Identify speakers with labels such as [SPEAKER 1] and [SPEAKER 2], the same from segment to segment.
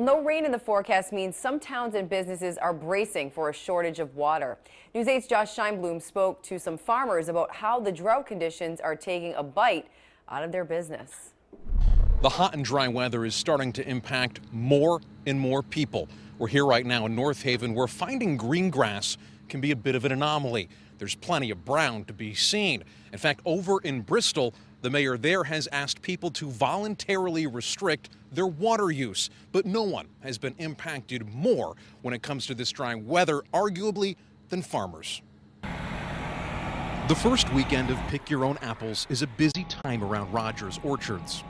[SPEAKER 1] No rain in the forecast means some towns and businesses are bracing for a shortage of water. News 8's Josh Scheinblum spoke to some farmers about how the drought conditions are taking a bite out of their business.
[SPEAKER 2] The hot and dry weather is starting to impact more and more people. We're here right now in North Haven, where finding green grass can be a bit of an anomaly. There's plenty of brown to be seen. In fact, over in Bristol, the mayor there has asked people to voluntarily restrict their water use. But no one has been impacted more when it comes to this dry weather, arguably, than farmers. The first weekend of Pick Your Own Apples is a busy time around Rogers Orchards,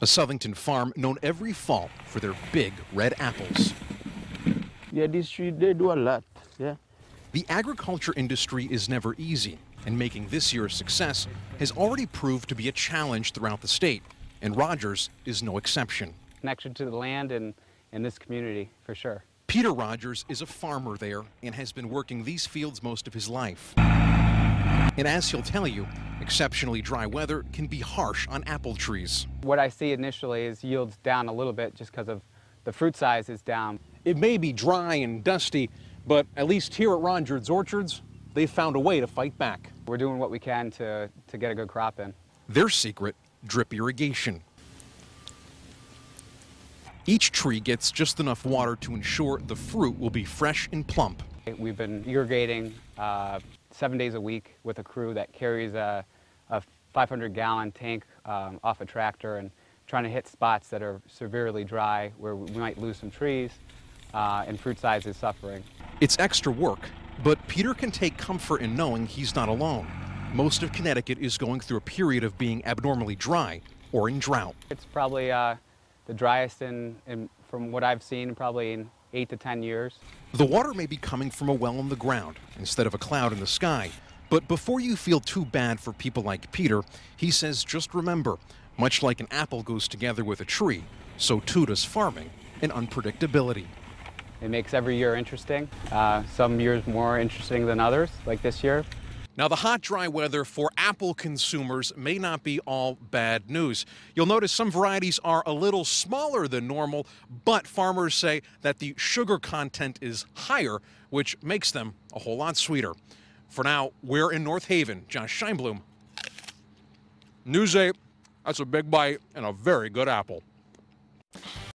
[SPEAKER 2] a Southington farm known every fall for their big red apples.
[SPEAKER 3] Yeah, these trees, they do a lot, yeah.
[SPEAKER 2] The agriculture industry is never easy, and making this year a success has already proved to be a challenge throughout the state, and Rogers is no exception.
[SPEAKER 4] Connection to the land and this community, for sure.
[SPEAKER 2] Peter Rogers is a farmer there and has been working these fields most of his life. And as he'll tell you, exceptionally dry weather can be harsh on apple trees.
[SPEAKER 4] What I see initially is yields down a little bit just because of the fruit size is down.
[SPEAKER 2] It may be dry and dusty, but at least here at Rogers Orchards, they've found a way to fight back.
[SPEAKER 4] We're doing what we can to get a good crop in.
[SPEAKER 2] Their secret, drip irrigation. Each tree gets just enough water to ensure the fruit will be fresh and plump.
[SPEAKER 4] We've been irrigating 7 days a week with a crew that carries a 500-gallon tank off a tractor and trying to hit spots that are severely dry where we might lose some trees and fruit size is suffering.
[SPEAKER 2] It's extra work, but Peter can take comfort in knowing he's not alone. Most of Connecticut is going through a period of being abnormally dry or in drought.
[SPEAKER 4] It's probably the driest from what I've seen probably in 8 to 10 years.
[SPEAKER 2] The water may be coming from a well in the ground instead of a cloud in the sky. But before you feel too bad for people like Peter, he says just remember, much like an apple goes together with a tree, so too does farming and unpredictability.
[SPEAKER 4] It makes every year interesting. Some years more interesting than others, like this year.
[SPEAKER 2] Now, the hot, dry weather for apple consumers may not be all bad news. You'll notice some varieties are a little smaller than normal, but farmers say that the sugar content is higher, which makes them a whole lot sweeter. For now, we're in North Haven. Josh Scheinblum, News 8. That's a big bite and a very good apple.